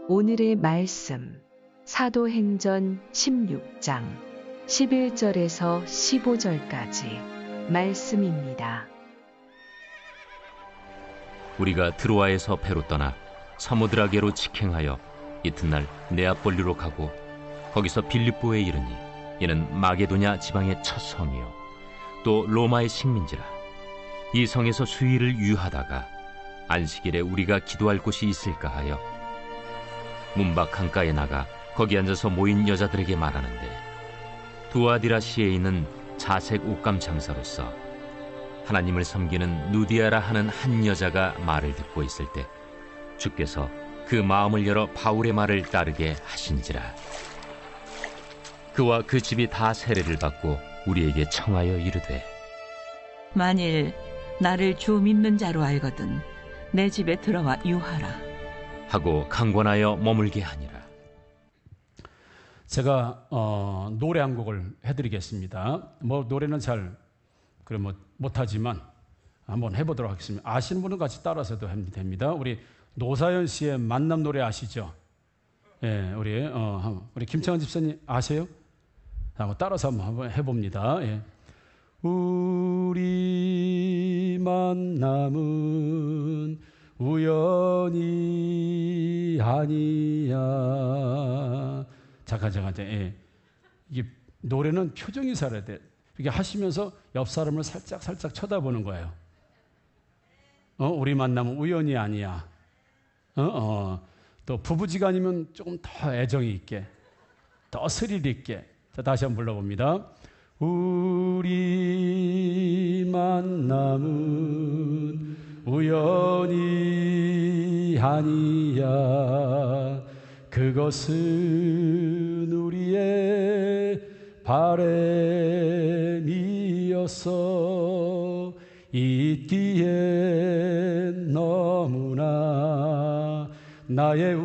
오늘의 말씀 사도행전 16장 11절에서 15절까지 말씀입니다. 우리가 드로아에서 배로 떠나 사모드라게로 직행하여 이튿날 네아폴리로 가고 거기서 빌립보에 이르니 이는 마게도냐 지방의 첫 성이요 또 로마의 식민지라. 이 성에서 수일을 유하다가 안식일에 우리가 기도할 곳이 있을까 하여 문밖 강가에 나가 거기 앉아서 모인 여자들에게 말하는데, 두아디라시에 있는 자색 옷감 장사로서 하나님을 섬기는 누디아라 하는 한 여자가 말을 듣고 있을 때 주께서 그 마음을 열어 바울의 말을 따르게 하신지라. 그와 그 집이 다 세례를 받고 우리에게 청하여 이르되, 만일 나를 주 믿는 자로 알거든 내 집에 들어와 유하라 하고 강권하여 머물게 하니라. 제가 노래 한 곡을 해드리겠습니다. 노래는 잘 못하지만 한번 해보도록 하겠습니다. 아시는 분은 같이 따라서도 됩니다. 우리 노사연 씨의 만남 노래 아시죠? 예, 우리 김창원 집사님 아세요? 한번 따라서 한번 해봅니다. 예. 우리 만남은 우연이 아니야. 잠깐. 예. 이게 노래는 표정이 살아야 돼. 이렇게 하시면서 옆 사람을 살짝 쳐다보는 거예요. 우리 만남은 우연이 아니야. 또 부부지간이면 조금 더 애정이 있게, 더 스릴 있게. 자, 다시 한번 불러봅니다. 우리 만남은 우연이 아니야. 그것은 우리의 바람이었어. 있기엔 너무나 나의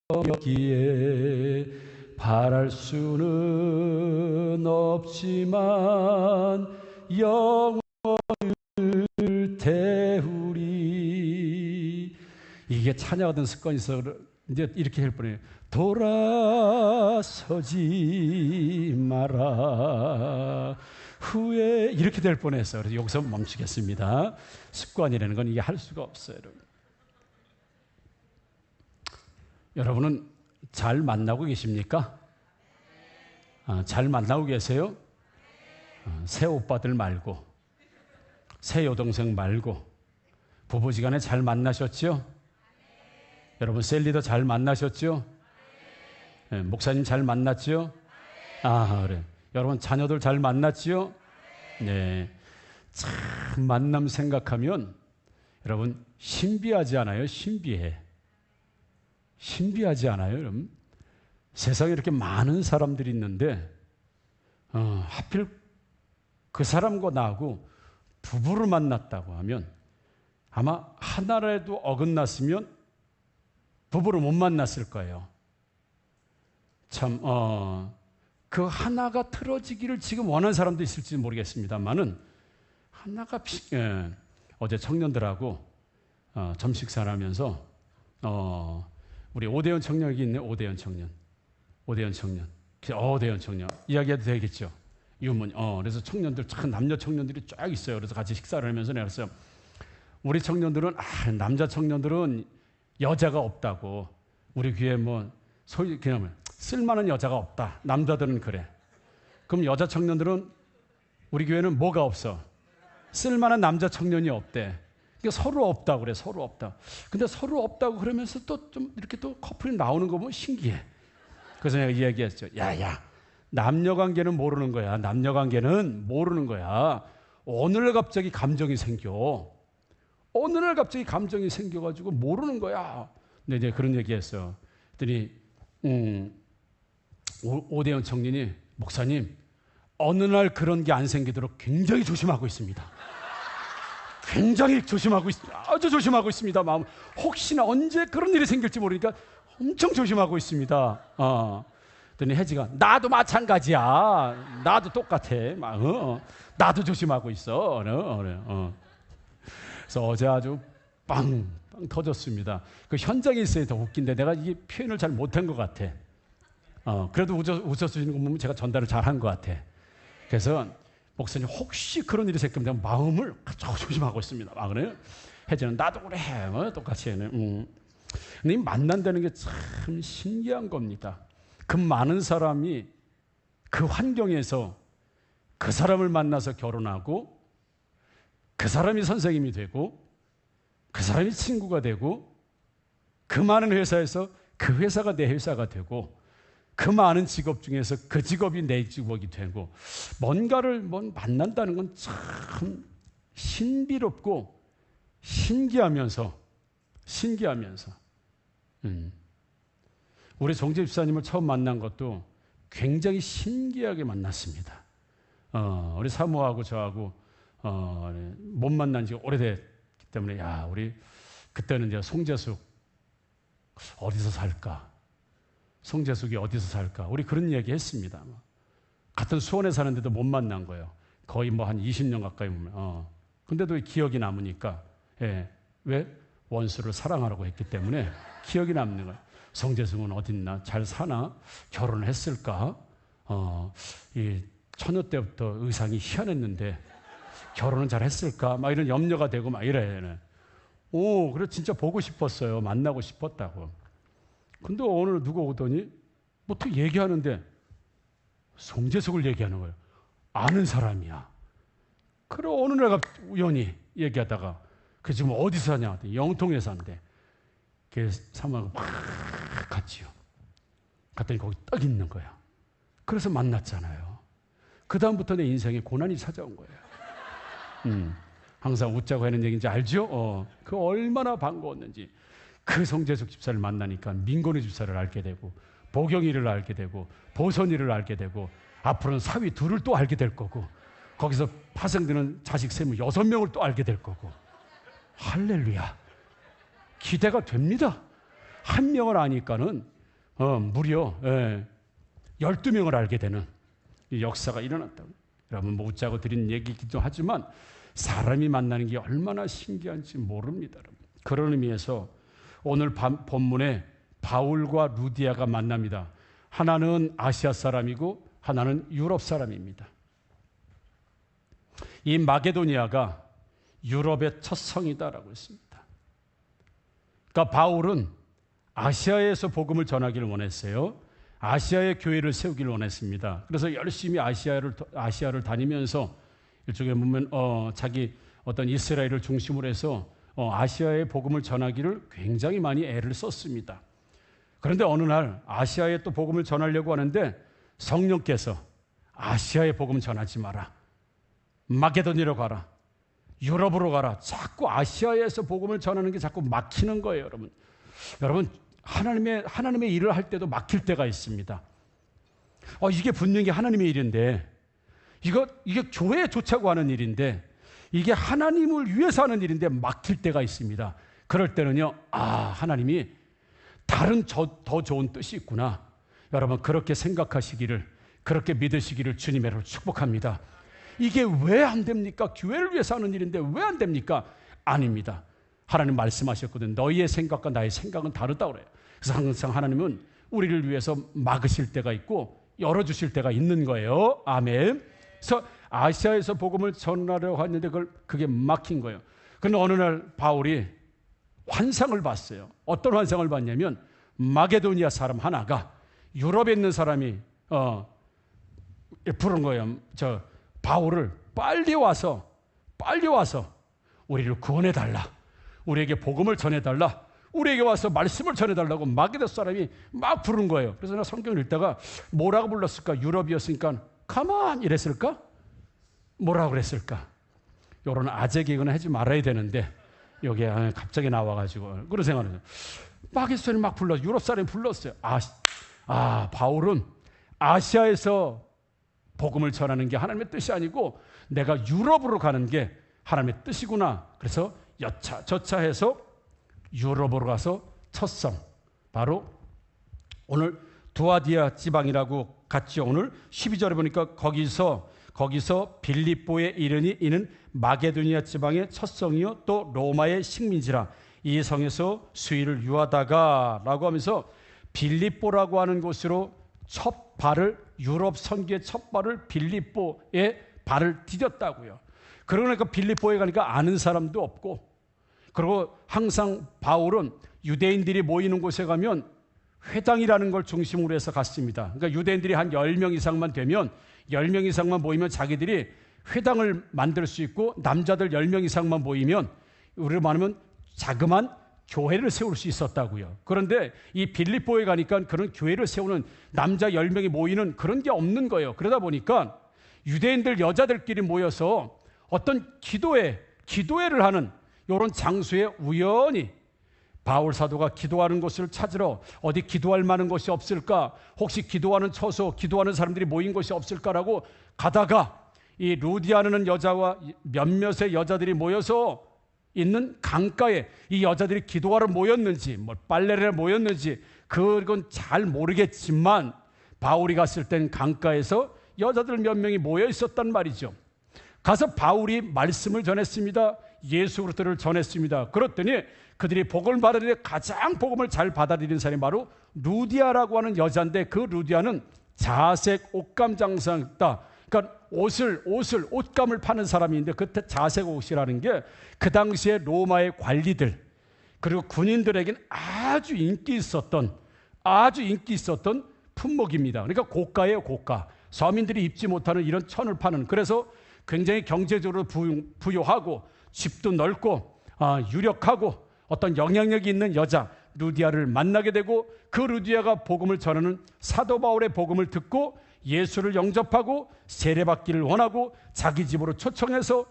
운명이었기에 바랄 수는 없지만 영원을 태우리. 이게 찬양하던 습관이 있어 이제 이렇게 할 뻔해요. 돌아서지 마라 후에 이렇게 될 뻔했어요. 그래서 여기서 멈추겠습니다. 습관이라는 건 이게 할 수가 없어요. 여러분은 잘 만나고 계십니까? 잘 만나고 계세요? 새 오빠들 말고, 새 여동생 말고 부부지간에 잘 만나셨죠? 여러분 셀리더 잘 만나셨죠? 네, 목사님 잘 만났죠? 그래. 여러분 자녀들 잘 만났죠? 네. 참 만남 생각하면 여러분 신비하지 않아요? 신비하지 않아요? 여러분? 세상에 이렇게 많은 사람들이 있는데 하필 그 사람과 나하고 부부를 만났다고 하면 아마 하나라도 어긋났으면 부부를 못 만났을 거예요. 참, 그 하나가 틀어지기를 지금 원하는 사람도 있을지 모르겠습니다만은 하나가 어제 청년들하고 점심 식사를 하면서 우리 오대현 청년 여기 있네. 오대현 청년 이야기해도 되겠죠. 유문. 그래서 청년들 참 남녀 청년들이 쫙 있어요. 그래서 같이 식사를 하면서 내가 그랬어요. 우리 청년들은 남자 청년들은 여자가 없다고. 우리 교회 소위 그냥 쓸만한 여자가 없다. 남자들은 그래. 그럼 여자 청년들은 우리 교회는 뭐가 없어? 쓸만한 남자 청년이 없대. 그러니까 서로 없다고 그래. 서로 없다. 근데 서로 없다고 그러면서 또 좀 이렇게 또 커플이 나오는 거 보면 신기해. 그래서 내가 이야기했죠. 야, 남녀 관계는 모르는 거야. 남녀 관계는 모르는 거야. 어느 날 갑자기 감정이 생겨가지고 모르는 거야. 근데 이제 그런 얘기했어. 그랬더니 오대현 청년이 목사님 어느 날 그런 게 안 생기도록 굉장히 조심하고 있습니다. 아주 조심하고 있습니다. 마음 혹시나 언제 그런 일이 생길지 모르니까 엄청 조심하고 있습니다. 그랬더니 혜지가 나도 마찬가지야. 나도 똑같아. 나도 조심하고 있어. 그래서 어제 아주 빵 빵 터졌습니다. 그 현장에 있어야 더 웃긴데 내가 이게 표현을 잘 못한 것 같아. 그래도 웃어주시는 거 보면 제가 전달을 잘한 것 같아. 그래서 목사님 혹시 그런 일이 생기면 마음을 조심하고 있습니다. 그래요? 혜진은 나도 그래. 똑같이 해는. 근데 만난다는 게 참 신기한 겁니다. 그 많은 사람이 그 환경에서 그 사람을 만나서 결혼하고 그 사람이 선생님이 되고 그 사람이 친구가 되고 그 많은 회사에서 그 회사가 내 회사가 되고 그 많은 직업 중에서 그 직업이 내 직업이 되고 뭔가를 만난다는 건 참 신비롭고 신기하면서 우리 정재 집사님을 처음 만난 것도 굉장히 신기하게 만났습니다. 우리 사모하고 저하고 못 만난 지 오래됐기 때문에 우리 그때는 이제 송재숙 어디서 살까? 송재숙이 어디서 살까? 우리 그런 얘기 했습니다. 같은 수원에 사는데도 못 만난 거예요. 거의 한 20년 가까이 보면. 근데도 기억이 남으니까. 왜? 원수를 사랑하라고 했기 때문에 기억이 남는 거예요. 송재숙은 어딨나? 잘 사나? 결혼을 했을까? 이 처녀 때부터 의상이 희한했는데 결혼은 잘 했을까? 막 이런 염려가 되고 막 이래. 그래 진짜 보고 싶었어요. 만나고 싶었다고. 근데 오늘 누가 오더니 또 얘기하는데 송재숙을 얘기하는 거예요. 아는 사람이야. 그래 어느 날 우연히 얘기하다가 그 지금 어디서 사냐? 영통에 산대. 그 사모하고 막 갔지요. 갔더니 거기 딱 있는 거야. 그래서 만났잖아요. 그 다음부터 내 인생에 고난이 찾아온 거예요. 항상 웃자고 하는 얘기인지 알죠? 그 얼마나 반가웠는지. 그 송재숙 집사를 만나니까 민건우 집사를 알게 되고 보경이를 알게 되고 보선이를 알게 되고 앞으로는 사위 둘을 또 알게 될 거고 거기서 파생되는 자식 세무 6명을 또 알게 될 거고 할렐루야. 기대가 됩니다. 한 명을 아니까는 무려 12명을 알게 되는 이 역사가 일어났다. 여러분 웃자고 드린 얘기이기도 하지만 사람이 만나는 게 얼마나 신기한지 모릅니다. 그런 의미에서 오늘 본문에 바울과 루디아가 만납니다. 하나는 아시아 사람이고 하나는 유럽 사람입니다. 이 마게도니아가 유럽의 첫 성이다라고 했습니다. 그러니까 바울은 아시아에서 복음을 전하기를 원했어요. 아시아의 교회를 세우기를 원했습니다. 그래서 열심히 아시아를 다니면서 일종의 보면 자기 어떤 이스라엘을 중심으로 해서 아시아의 복음을 전하기를 굉장히 많이 애를 썼습니다. 그런데 어느 날 아시아에 또 복음을 전하려고 하는데 성령께서 아시아의 복음 전하지 마라. 마게도니아로 가라. 유럽으로 가라. 자꾸 아시아에서 복음을 전하는 게 자꾸 막히는 거예요, 여러분. 여러분, 하나님의 일을 할 때도 막힐 때가 있습니다. 이게 분명히 하나님의 일인데, 이게 교회에 좋자고 하는 일인데, 이게 하나님을 위해서 하는 일인데 막힐 때가 있습니다. 그럴 때는요, 하나님이 다른 더 좋은 뜻이 있구나. 여러분, 그렇게 생각하시기를, 그렇게 믿으시기를 주님으로 축복합니다. 이게 왜 안 됩니까? 교회를 위해서 하는 일인데 왜 안 됩니까? 아닙니다. 하나님 말씀하셨거든. 너희의 생각과 나의 생각은 다르다고 그래요. 그래서 항상 하나님은 우리를 위해서 막으실 때가 있고 열어주실 때가 있는 거예요. 아멘. 그래서 아시아에서 복음을 전하려고 했는데 그게 막힌 거예요. 그런데 어느 날 바울이 환상을 봤어요. 어떤 환상을 봤냐면 마게도니아 사람 하나가 유럽에 있는 사람이 부른 거예요. 바울을 빨리 와서 우리를 구원해달라. 우리에게 복음을 전해달라. 우리에게 와서 말씀을 전해달라고 마게도 사람이 막 부른 거예요. 그래서 나 성경을 읽다가 뭐라고 불렀을까? 유럽이었으니까 가만 이랬을까? 뭐라고 그랬을까? 이런 아재 개그는 하지 말아야 되는데 여기에 갑자기 나와가지고 그런 생각을 해요. 마게도 사람이 막 불렀어요. 유럽 사람이 불렀어요. 바울은 아시아에서 복음을 전하는 게 하나님의 뜻이 아니고 내가 유럽으로 가는 게 하나님의 뜻이구나. 그래서 여차 저차 해서 유럽으로 가서 첫 성, 바로 오늘 두아디아 지방이라고 갔죠. 오늘 12절에 보니까 거기서 빌립보에 이르니 이는 마게도니아 지방의 첫 성이요 또 로마의 식민지라. 이 성에서 수일을 유하다가 라고 하면서 빌립보라고 하는 곳으로 유럽 선교의 첫 발을 빌립보에 발을 디뎠다고요. 그러니까 빌립보에 가니까 아는 사람도 없고, 그리고 항상 바울은 유대인들이 모이는 곳에 가면 회당이라는 걸 중심으로 해서 갔습니다. 그러니까 유대인들이 한 10명 이상만 되면, 10명 이상만 모이면 자기들이 회당을 만들 수 있고, 남자들 10명 이상만 모이면 우리로 말하면 자그만 교회를 세울 수 있었다고요. 그런데 이 빌립보에 가니까 그런 교회를 세우는 남자 10명이 모이는 그런 게 없는 거예요. 그러다 보니까 유대인들 여자들끼리 모여서 어떤 기도회를 하는 이런 장소에 우연히 바울 사도가 기도하는 곳을 찾으러 어디 기도할 만한 곳이 없을까, 혹시 기도하는 처소, 기도하는 사람들이 모인 곳이 없을까라고 가다가 이 루디아라는 여자와 몇몇의 여자들이 모여서 있는 강가에 이 여자들이 기도하러 모였는지, 빨래를 모였는지 그건 잘 모르겠지만 바울이 갔을 땐 강가에서 여자들 몇 명이 모여 있었단 말이죠. 가서 바울이 말씀을 전했습니다. 예수 그리스도를 전했습니다. 그랬더니 그들이 복음을 받아들이는데 가장 복음을 잘 받아들이는 사람이 바로 루디아라고 하는 여자인데, 그 루디아는 자색 옷감 장사였다. 그러니까 옷감을 파는 사람인데, 그때 자색 옷이라는 게 그 당시에 로마의 관리들 그리고 군인들에게는 아주 인기 있었던 품목입니다. 그러니까 고가예요, 고가. 서민들이 입지 못하는 이런 천을 파는, 그래서 굉장히 경제적으로 부유하고 집도 넓고 유력하고 어떤 영향력이 있는 여자 루디아를 만나게 되고, 그 루디아가 복음을 전하는 사도 바울의 복음을 듣고 예수를 영접하고 세례받기를 원하고 자기 집으로 초청해서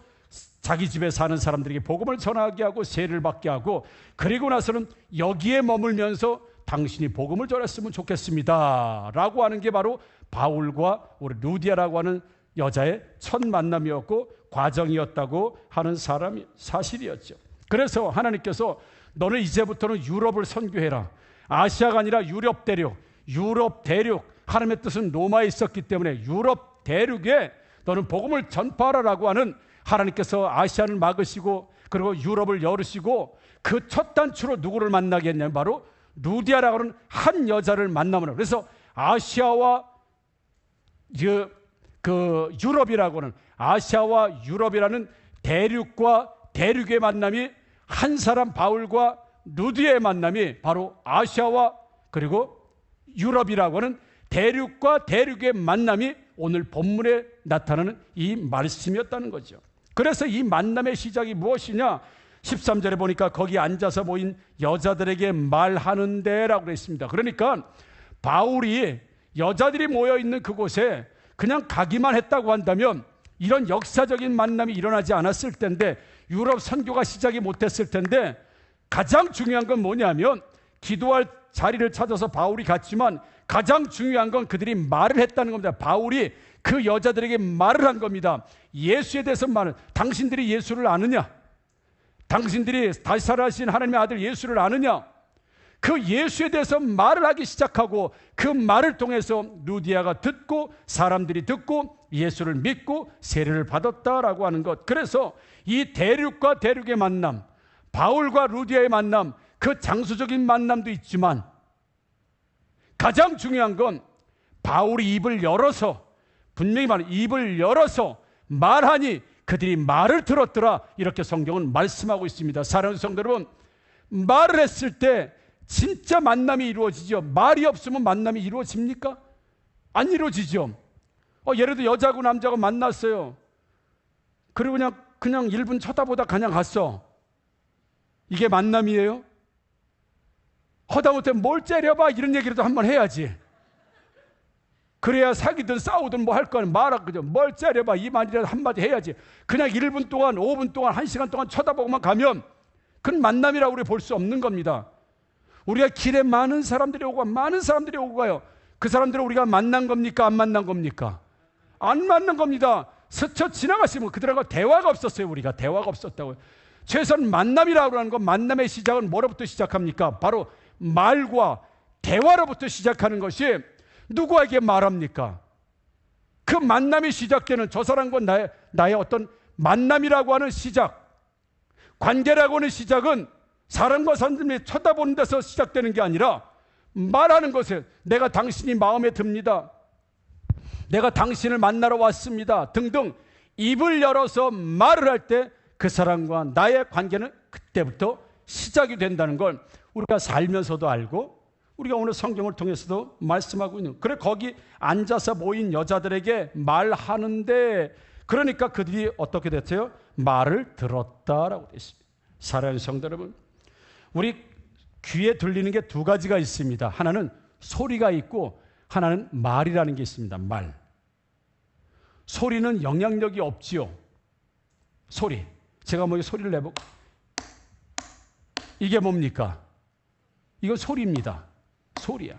자기 집에 사는 사람들에게 복음을 전하게 하고 세례를 받게 하고, 그리고 나서는 여기에 머물면서 당신이 복음을 전했으면 좋겠습니다 라고 하는 게 바로 바울과 우리 루디아라고 하는 여자의 첫 만남이었고 과정이었다고 하는 사실이었죠. 그래서 하나님께서 너는 이제부터는 유럽을 선교해라. 아시아가 아니라 유럽 대륙. 하나님의 뜻은 로마에 있었기 때문에 유럽 대륙에 너는 복음을 전파하라라고 하는, 하나님께서 아시아를 막으시고 그리고 유럽을 열으시고 그 첫 단추로 누구를 만나게 했냐면 바로 루디아라고 하는 한 여자를 만나면, 그래서 아시아와 유럽이라고 하는, 아시아와 유럽이라는 대륙과 대륙의 만남이, 한 사람 바울과 루디아의 만남이 바로 아시아와 그리고 유럽이라고 하는 대륙과 대륙의 만남이 오늘 본문에 나타나는 이 말씀이었다는 거죠. 그래서 이 만남의 시작이 무엇이냐? 13절에 보니까 거기 앉아서 모인 여자들에게 말하는데 라고 그랬습니다. 그러니까 바울이 여자들이 모여있는 그곳에 그냥 가기만 했다고 한다면 이런 역사적인 만남이 일어나지 않았을 텐데, 유럽 선교가 시작이 못했을 텐데, 가장 중요한 건 뭐냐면 기도할 자리를 찾아서 바울이 갔지만 가장 중요한 건 그들이 말을 했다는 겁니다. 바울이 그 여자들에게 말을 한 겁니다. 예수에 대해서 말을, 당신들이 예수를 아느냐? 당신들이 다시 살아나신 하나님의 아들 예수를 아느냐? 그 예수에 대해서 말을 하기 시작하고, 그 말을 통해서 루디아가 듣고 사람들이 듣고 예수를 믿고 세례를 받았다라고 하는 것. 그래서 이 대륙과 대륙의 만남, 바울과 루디아의 만남, 그 장소적인 만남도 있지만 가장 중요한 건 바울이 입을 열어서, 분명히 말하는 입을 열어서 말하니 그들이 말을 들었더라, 이렇게 성경은 말씀하고 있습니다. 사랑하는 성도 여러분, 말을 했을 때 진짜 만남이 이루어지죠. 말이 없으면 만남이 이루어집니까? 안 이루어지죠. 예를 들어 여자고 남자고 만났어요. 그리고 그냥 1분 쳐다보다 그냥 갔어. 이게 만남이에요? 허다못해 뭘 째려봐, 이런 얘기라도 한번 해야지. 그래야 사귀든 싸우든 뭐 할 거는 말하거든. 뭘 째려봐, 이 말이라도 한마디 해야지. 그냥 1분 동안, 5분 동안, 1시간 동안 쳐다보고만 가면 그건 만남이라고 우리 볼 수 없는 겁니다. 우리가 길에 많은 사람들이 오고 가요. 그 사람들을 우리가 만난 겁니까? 안 만난 겁니까? 안 만난 겁니다. 스쳐 지나갔으면 그들하고 대화가 없었어요. 우리가 대화가 없었다고요. 최소한 만남이라고 하는 건, 만남의 시작은 뭐로부터 시작합니까? 바로 말과 대화로부터 시작하는 것이, 누구에게 말합니까? 그 만남이 시작되는, 저 사람과 나의 어떤 만남이라고 하는 시작, 관계라고 하는 시작은 사람과 사람들이 쳐다보는 데서 시작되는 게 아니라 말하는 것에 내가 당신이 마음에 듭니다. 내가 당신을 만나러 왔습니다. 등등 입을 열어서 말을 할 때 그 사람과 나의 관계는 그때부터 시작이 된다는 걸 우리가 살면서도 알고 우리가 오늘 성경을 통해서도 말씀하고 있는, 그래 거기 앉아서 모인 여자들에게 말하는데, 그러니까 그들이 어떻게 됐어요? 말을 들었다라고 되어 있습니다. 사랑하는 성도 여러분, 우리 귀에 들리는 게 두 가지가 있습니다. 하나는 소리가 있고 하나는 말이라는 게 있습니다. 말. 소리는 영향력이 없지요. 소리. 제가 뭐 소리를 내보고 이게 뭡니까? 이건 소리입니다. 소리야.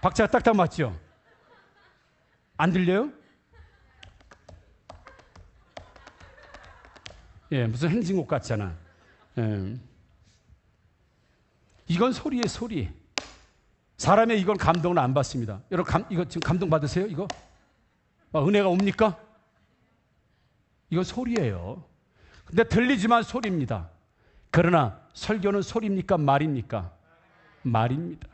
박자가 딱딱 맞죠? 안 들려요? 예, 무슨 행진곡 같잖아. 이건 소리예요, 소리. 사람의 이건 감동을 안 받습니다. 여러분, 이거 지금 감동 받으세요? 이거? 은혜가 옵니까? 이건 소리예요. 근데 들리지만 소리입니다. 그러나 설교는 소리입니까? 말입니까? 말입니다.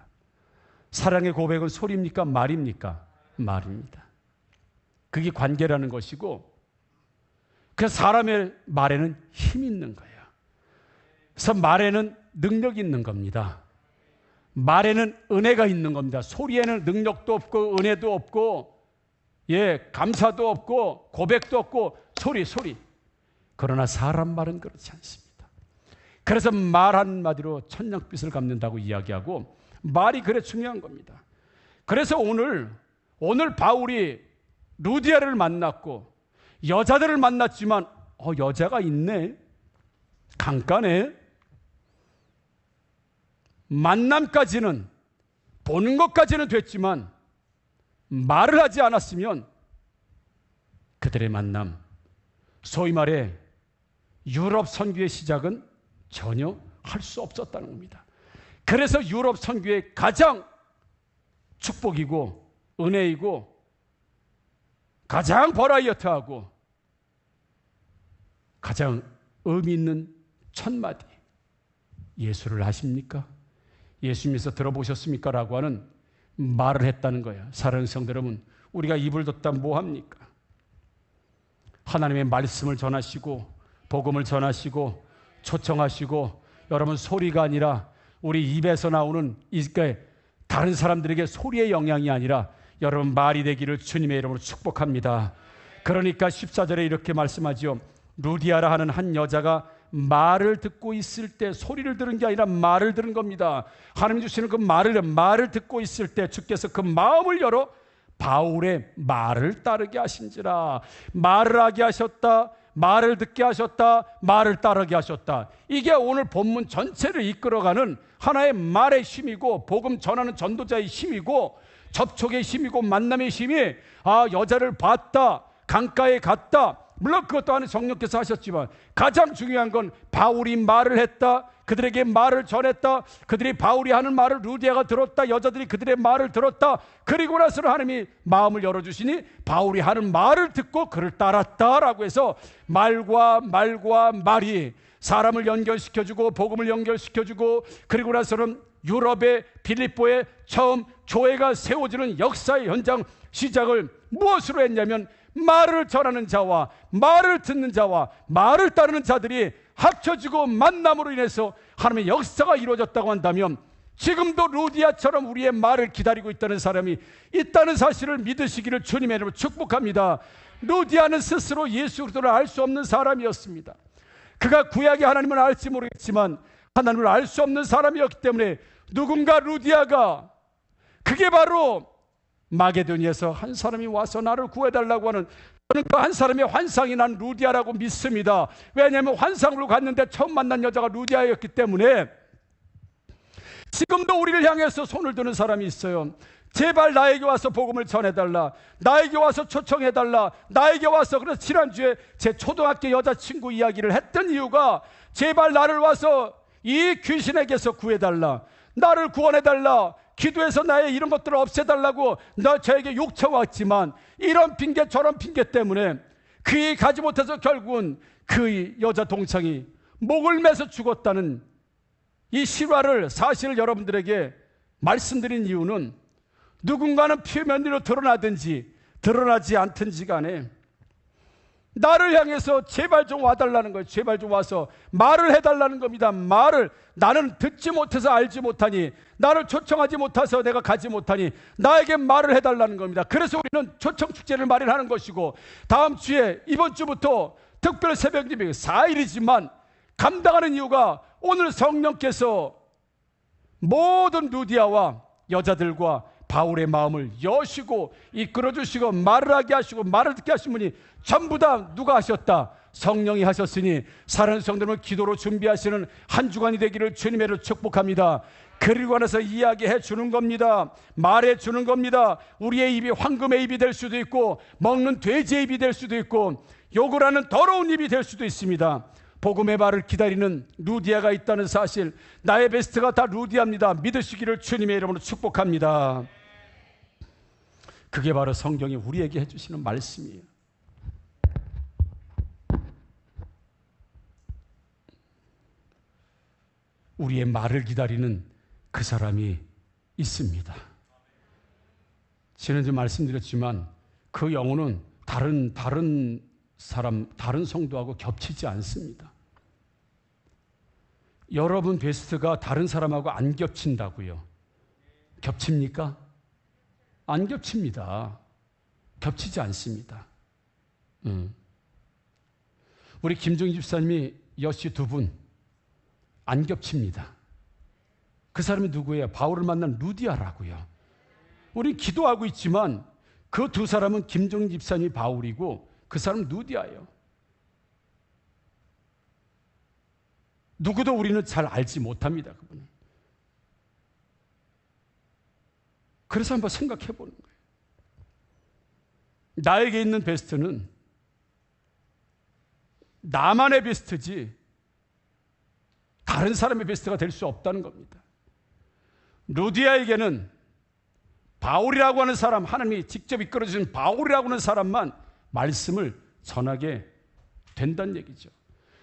사랑의 고백은 소리입니까? 말입니까? 말입니다. 그게 관계라는 것이고, 그 사람의 말에는 힘이 있는 거예요. 그래서 말에는 능력이 있는 겁니다. 말에는 은혜가 있는 겁니다. 소리에는 능력도 없고 은혜도 없고 감사도 없고 고백도 없고 소리. 그러나 사람 말은 그렇지 않습니다. 그래서 말 한마디로 천냥빚을 갚는다고 이야기하고, 말이 그래 중요한 겁니다. 그래서 오늘 바울이 루디아를 만났고 여자들을 만났지만 여자가 있네, 강가네. 만남까지는, 보는 것까지는 됐지만 말을 하지 않았으면 그들의 만남, 소위 말해 유럽 선교의 시작은 전혀 할 수 없었다는 겁니다. 그래서 유럽 선교의 가장 축복이고 은혜이고 가장 버라이어트하고 가장 의미 있는 첫 마디, 예수를 아십니까? 예수님에서 들어보셨습니까? 라고 하는 말을 했다는 거예요. 사랑하는 성도 여러분, 우리가 입을 뒀다 뭐합니까? 하나님의 말씀을 전하시고 복음을 전하시고 초청하시고, 여러분 소리가 아니라 우리 입에서 나오는 다른 사람들에게 소리의 영향이 아니라 여러분 말이 되기를 주님의 이름으로 축복합니다. 그러니까 14절에 이렇게 말씀하죠. 루디아라 하는 한 여자가 말을 듣고 있을 때, 소리를 들은 게 아니라 말을 들은 겁니다. 하나님 주시는 그 말을 듣고 있을 때 주께서 그 마음을 열어 바울의 말을 따르게 하신지라. 말을 하게 하셨다, 말을 듣게 하셨다, 말을 따르게 하셨다. 이게 오늘 본문 전체를 이끌어가는 하나의 말의 힘이고, 복음 전하는 전도자의 힘이고, 접촉의 힘이고, 만남의 힘이, 여자를 봤다, 강가에 갔다, 물론 그것도 안에 성령께서 하셨지만 가장 중요한 건 바울이 말을 했다, 그들에게 말을 전했다, 그들이 바울이 하는 말을 루디아가 들었다, 여자들이 그들의 말을 들었다. 그리고 나서는 하나님이 마음을 열어주시니 바울이 하는 말을 듣고 그를 따랐다라고 해서 말과 말이 사람을 연결시켜주고 복음을 연결시켜주고, 그리고 나서는 유럽의 빌립보에 처음 교회가 세워지는 역사의 현장 시작을 무엇으로 했냐면 말을 전하는 자와 말을 듣는 자와 말을 따르는 자들이 합쳐지고 만남으로 인해서 하나님의 역사가 이루어졌다고 한다면, 지금도 루디아처럼 우리의 말을 기다리고 있다는 사람이 있다는 사실을 믿으시기를 주님의 이름으로 축복합니다. 루디아는 스스로 예수 그리스도를 알 수 없는 사람이었습니다. 그가 구약의 하나님을 알지 모르겠지만 하나님을 알 수 없는 사람이었기 때문에 누군가 루디아가, 그게 바로 마게도니아에서 한 사람이 와서 나를 구해달라고 하는, 저는 그 한 사람의 환상이 난 루디아라고 믿습니다. 왜냐하면 환상으로 갔는데 처음 만난 여자가 루디아였기 때문에. 지금도 우리를 향해서 손을 드는 사람이 있어요. 제발 나에게 와서 복음을 전해달라, 나에게 와서 초청해달라, 나에게 와서. 그래서 지난주에 제 초등학교 여자친구 이야기를 했던 이유가, 제발 나를 와서 이 귀신에게서 구해달라, 나를 구원해달라, 기도해서 나의 이런 것들을 없애달라고 저에게 욕쳐왔지만, 이런 핑계 저런 핑계 때문에 그에 가지 못해서 결국은 그 여자 동창이 목을 매서 죽었다는 이 실화를, 사실을 여러분들에게 말씀드린 이유는 누군가는 표면으로 드러나든지 드러나지 않든지 간에 나를 향해서 제발 좀 와달라는 거예요. 제발 좀 와서 말을 해달라는 겁니다. 말을, 나는 듣지 못해서 알지 못하니, 나를 초청하지 못해서 내가 가지 못하니 나에게 말을 해달라는 겁니다. 그래서 우리는 초청 축제를 마련하는 것이고, 다음 주에, 이번 주부터 특별 새벽 예배 4일이지만 감당하는 이유가 오늘 성령께서 모든 루디아와 여자들과 바울의 마음을 여시고 이끌어주시고 말을 하게 하시고 말을 듣게 하신 분이 전부 다 누가 하셨다? 성령이 하셨으니 사랑하는 성도님을 기도로 준비하시는 한 주간이 되기를 주님의 이름으로 축복합니다. 그리고 관해서 이야기해 주는 겁니다. 말해 주는 겁니다. 우리의 입이 황금의 입이 될 수도 있고 먹는 돼지의 입이 될 수도 있고 욕을 하는 더러운 입이 될 수도 있습니다. 복음의 말을 기다리는 루디아가 있다는 사실, 나의 베스트가 다 루디아입니다. 믿으시기를 주님의 이름으로 축복합니다. 그게 바로 성경이 우리에게 해주시는 말씀이에요. 우리의 말을 기다리는 그 사람이 있습니다. 지난주 말씀드렸지만 그 영혼은 다른 사람, 다른 성도하고 겹치지 않습니다. 여러분 베스트가 다른 사람하고 안 겹친다고요? 겹칩니까? 안 겹칩니다. 겹치지 않습니다. 우리 김종희 집사님이 여씨 두 분 안 겹칩니다. 그 사람이 누구예요? 바울을 만난 루디아라고요. 우리 기도하고 있지만 그 두 사람은 김종희 집사님이 바울이고 그 사람은 루디아예요. 누구도 우리는 잘 알지 못합니다. 그분은. 그래서 한번 생각해 보는 거예요. 나에게 있는 베스트는 나만의 베스트지 다른 사람의 베스트가 될 수 없다는 겁니다. 루디아에게는 바울이라고 하는 사람, 하나님이 직접 이끌어주신 바울이라고 하는 사람만 말씀을 전하게 된다는 얘기죠.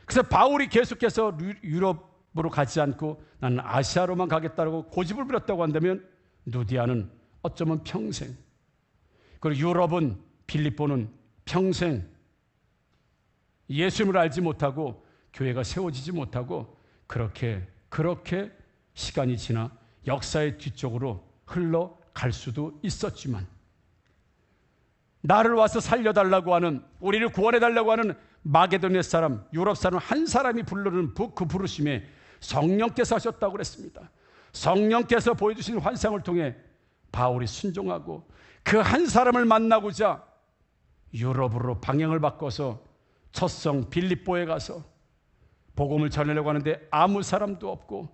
그래서 바울이 계속해서 유럽으로 가지 않고 나는 아시아로만 가겠다고 고집을 부렸다고 한다면 루디아는 어쩌면 평생, 그리고 유럽은, 빌립보는 평생 예수님을 알지 못하고 교회가 세워지지 못하고 그렇게 시간이 지나 역사의 뒤쪽으로 흘러갈 수도 있었지만 나를 와서 살려달라고 하는, 우리를 구원해달라고 하는 마게도니아 사람, 유럽 사람 한 사람이 부르는 그 부르심에 성령께서 하셨다고 그랬습니다. 성령께서 보여주신 환상을 통해 바울이 순종하고 그 한 사람을 만나고자 유럽으로 방향을 바꿔서 첫성 빌립보에 가서 복음을 전하려고 하는데 아무 사람도 없고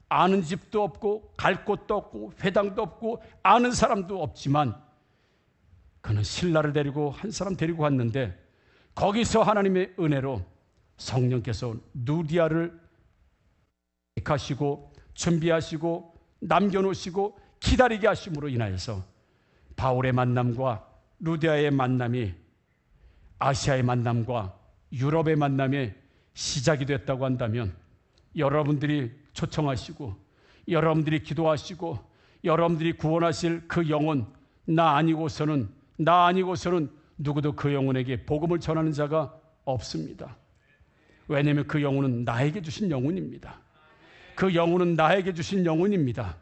아는 집도 없고 갈 곳도 없고 회당도 없고 아는 사람도 없지만 그는 신라를 데리고 한 사람 데리고 왔는데 거기서 하나님의 은혜로 성령께서 루디아를 택하시고 준비하시고 남겨놓으시고 기다리게 하심으로 인하여서 바울의 만남과 루디아의 만남이 아시아의 만남과 유럽의 만남의 시작이 됐다고 한다면 여러분들이 초청하시고 여러분들이 기도하시고 여러분들이 구원하실 그 영혼, 나 아니고서는 누구도 그 영혼에게 복음을 전하는 자가 없습니다. 왜냐하면 그 영혼은 나에게 주신 영혼입니다. 그 영혼은 나에게 주신 영혼입니다.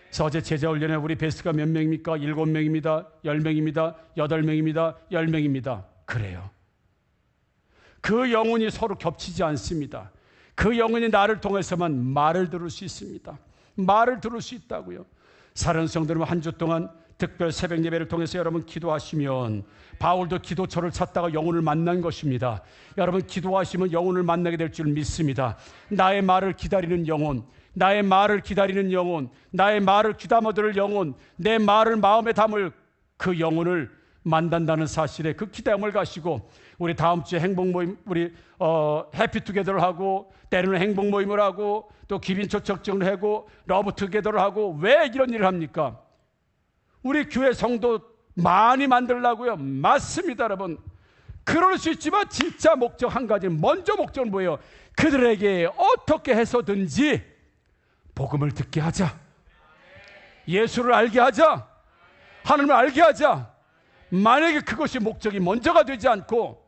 그래서 어제 제자훈련에 우리 베스트가 몇 명입니까? 7명입니다. 10명입니다. 8명입니다. 10명입니다. 그래요. 그 영혼이 서로 겹치지 않습니다. 그 영혼이 나를 통해서만 말을 들을 수 있습니다. 말을 들을 수 있다고요. 사랑하는 성도 여러분, 한 주 동안 특별 새벽 예배를 통해서 여러분 기도하시면 바울도 기도처를 찾다가 영혼을 만난 것입니다. 여러분 기도하시면 영혼을 만나게 될 줄 믿습니다. 나의 말을 기다리는 영혼, 나의 말을 기다리는 영혼, 나의 말을 귀담아 들을 영혼, 내 말을 마음에 담을 그 영혼을 만난다는 사실에 그 기대함을 가시고 우리 다음 주에 행복 모임, 우리 해피투게더를 하고 때로는 행복 모임을 하고 또 기빈 초청을 하고 러브투게더를 하고 왜 이런 일을 합니까? 우리 교회 성도 많이 만들려고요. 맞습니다, 여러분. 그럴 수 있지만 진짜 목적 한 가지, 먼저 목적은 뭐예요? 그들에게 어떻게 해서든지 복음을 듣게 하자, 예수를 알게 하자, 하나님을 알게 하자. 만약에 그것이 목적이 먼저가 되지 않고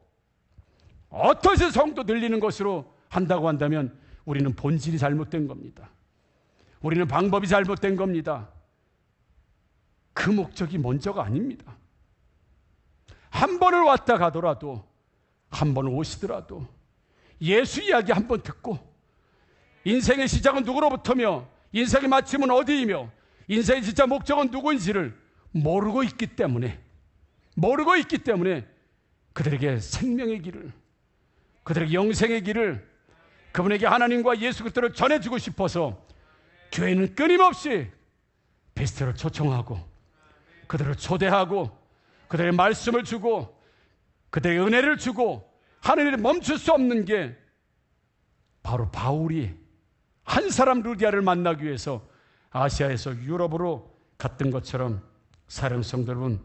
어떠해서 성도 늘리는 것으로 한다고 한다면 우리는 본질이 잘못된 겁니다. 우리는 방법이 잘못된 겁니다. 그 목적이 먼저가 아닙니다. 한 번을 왔다 가더라도, 한 번 오시더라도 예수 이야기 한 번 듣고 인생의 시작은 누구로부터며 인생의 마침은 어디이며 인생의 진짜 목적은 누구인지를 모르고 있기 때문에 그들에게 생명의 길을, 그들에게 영생의 길을, 그분에게 하나님과 예수 그리스도를 전해주고 싶어서 교회는 끊임없이 베스트를 초청하고 그들을 초대하고 그들의 말씀을 주고 그들의 은혜를 주고 하는 일을 멈출 수 없는 게 바로 바울이 한 사람 루디아를 만나기 위해서 아시아에서 유럽으로 갔던 것처럼 사랑 성도 여러분,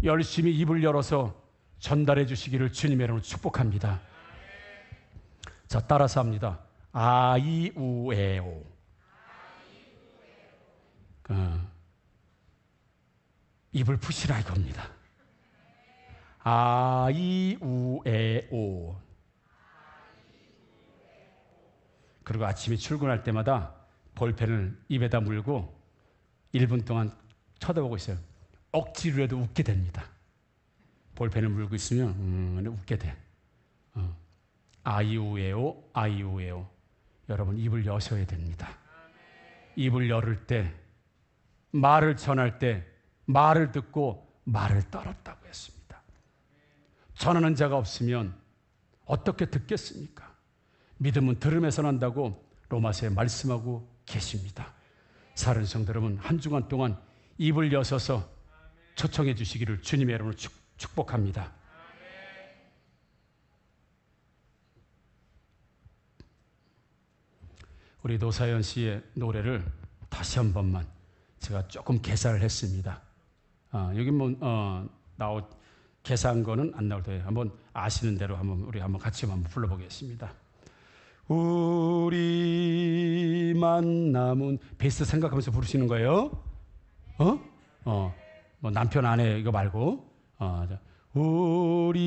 열심히 입을 열어서 전달해 주시기를 주님의 이름으로 축복합니다. 자, 따라서 합니다. 아이우에오. 입을 푸시라 이겁니다. 아이우에오. 그리고 아침에 출근할 때마다 볼펜을 입에다 물고 1분 동안 쳐다보고 있어요. 억지로라도 웃게 됩니다. 볼펜을 물고 있으면 웃게 돼. 아이우에오, 아이우에오. 여러분 입을 여셔야 됩니다. 입을 열을 때, 말을 전할 때 말을 듣고 말을 떨었다고 했습니다. 전하는 자가 없으면 어떻게 듣겠습니까? 믿음은 들음에서 난다고 로마서에 말씀하고 계십니다. 사랑하는 성도 여러분, 한 주간 동안 입을 여셔서 초청해 주시기를 주님의 이름으로 축복합니다. 우리 노사연 씨의 노래를 다시 한 번만 제가 조금 개사를 했습니다. 여기 개사한 거는 안 나올 때요. 한번 아시는 대로 우리 한번 같이 한번 불러보겠습니다. 우리 만남은 베스트 생각하면서 부르시는 거예요. 뭐 남편 아내 이거 말고. 우리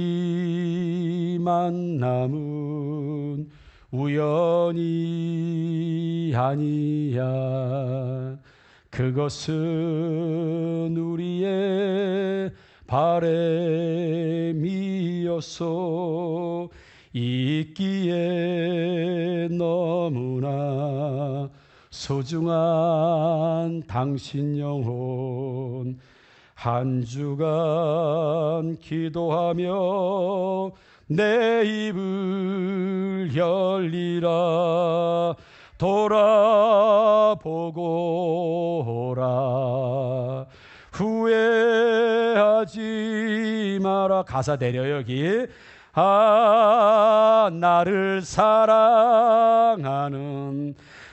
만남은 우연이 아니야. 그것은 우리의 바램이었어. 있기에 너무나 소중한 당신 영혼. 한 주간 기도하며 내 입을 열리라. 돌아보고 오라. 후회하지 마라. 가사 내려 여기. 나를 사랑하는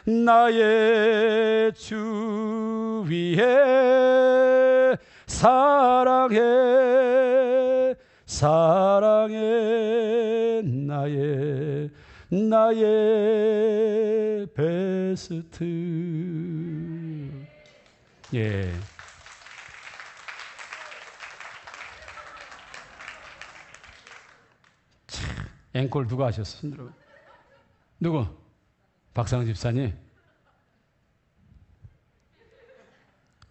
나의 주 위에 사랑해 나의 베스트. 예. 앵콜 누가 하셨어? 누구? 박상훈 집사님.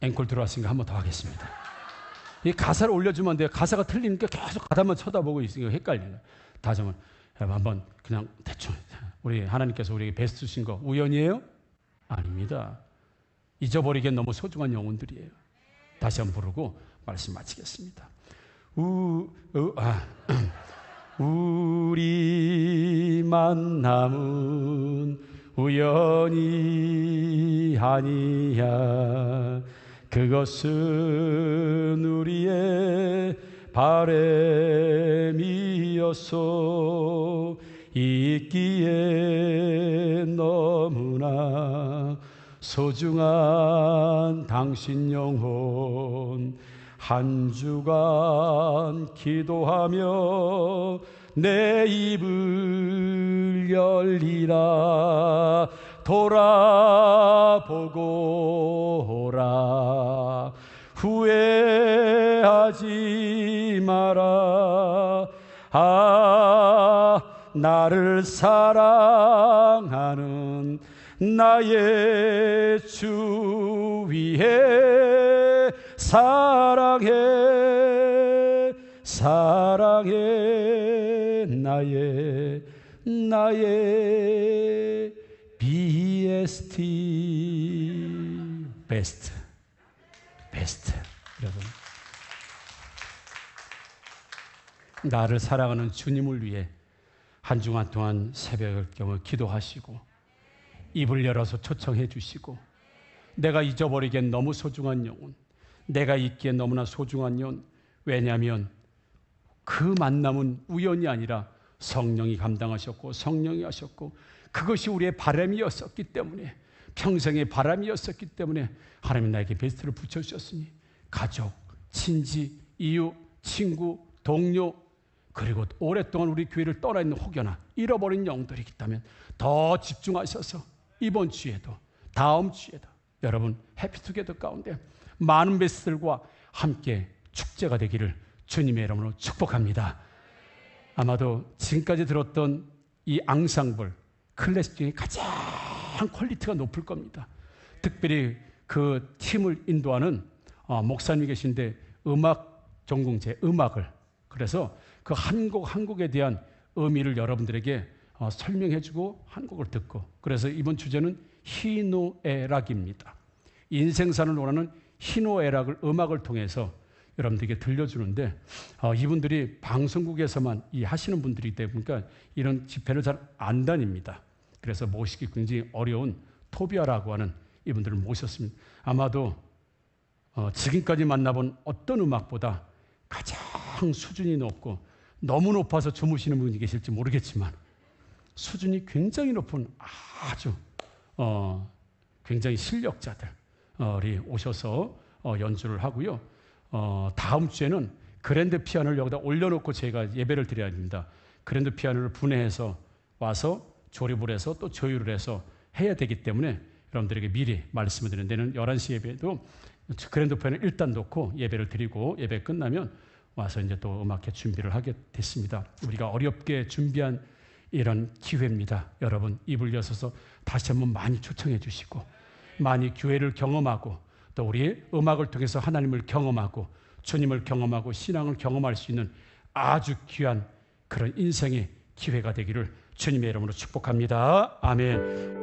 앵콜 들어왔으니까 한 번 더 하겠습니다. 이 가사를 올려주면 안 돼요. 가사가 틀리니까 계속 가사만 쳐다보고 있으니까 헷갈려요. 다시 한번 그냥 대충. 우리 하나님께서 우리에게 베스트 주신 거 우연이에요? 아닙니다. 잊어버리기엔 너무 소중한 영혼들이에요. 다시 한번 부르고 말씀 마치겠습니다. 우리 만남은 우연이 아니야. 그것은 우리의 바램이었어. 있기에 너무나 소중한 당신 영혼. 한 주간 기도하며 내 입을 열리라. 돌아보고 오라. 후회하지 마라. 나를 사랑하는 나의 주 위에 사랑해 나의 BST 베스트 여러분, 나를 사랑하는 주님을 위해 한 주간 동안 새벽을 경을 기도하시고 입을 열어서 초청해 주시고, 내가 잊어버리기엔 너무 소중한 영혼, 내가 잊기엔 너무나 소중한 영혼. 왜냐하면 그 만남은 우연이 아니라 성령이 감당하셨고 성령이 하셨고, 그것이 우리의 바람이었었기 때문에, 평생의 바람이었었기 때문에 하나님 나에게 베스트를 붙여주셨으니, 가족, 친지, 이웃, 친구, 동료, 그리고 오랫동안 우리 교회를 떠나 있는 혹여나 잃어버린 영들이 있다면 더 집중하셔서 이번 주에도 다음 주에도 여러분 해피투게더 가운데 많은 베스트들과 함께 축제가 되기를 주님의 이름으로 축복합니다. 아마도 지금까지 들었던 이 앙상블 클래식 중에 가장 퀄리티가 높을 겁니다. 특별히 그 팀을 인도하는 목사님이 계신데 음악 전공제, 음악을, 그래서 그 한 곡 한 곡에 대한 의미를 여러분들에게 설명해주고 한 곡을 듣고, 그래서 이번 주제는 희노애락입니다. 인생사를 원하는 희노애락을 음악을 통해서 여러분들에게 들려주는데, 이분들이 방송국에서만 하시는 분들이기 때문에 이런 집회를 잘 안 다닙니다. 그래서 모시기 굉장히 어려운 토비아라고 하는 이분들을 모셨습니다. 아마도 지금까지 만나본 어떤 음악보다 가장 수준이 높고, 너무 높아서 주무시는 분이 계실지 모르겠지만 수준이 굉장히 높은 아주 굉장히 실력자들이 오셔서 연주를 하고요. 다음 주에는 그랜드 피아노를 여기다 올려놓고 제가 예배를 드려야 됩니다. 그랜드 피아노를 분해해서 와서 조립을 해서 또 조율을 해서 해야 되기 때문에 여러분들에게 미리 말씀을 드리는 데는 11시 예배도 그랜드 피아노를 일단 놓고 예배를 드리고, 예배 끝나면 와서 이제 또 음악회 준비를 하게 됐습니다. 우리가 어렵게 준비한 이런 기회입니다. 여러분 입을 여서서 다시 한번 많이 초청해 주시고, 많이 교회를 경험하고, 또 우리 음악을 통해서 하나님을 경험하고 주님을 경험하고 신앙을 경험할 수 있는 아주 귀한 그런 인생의 기회가 되기를 주님의 이름으로 축복합니다. 아멘.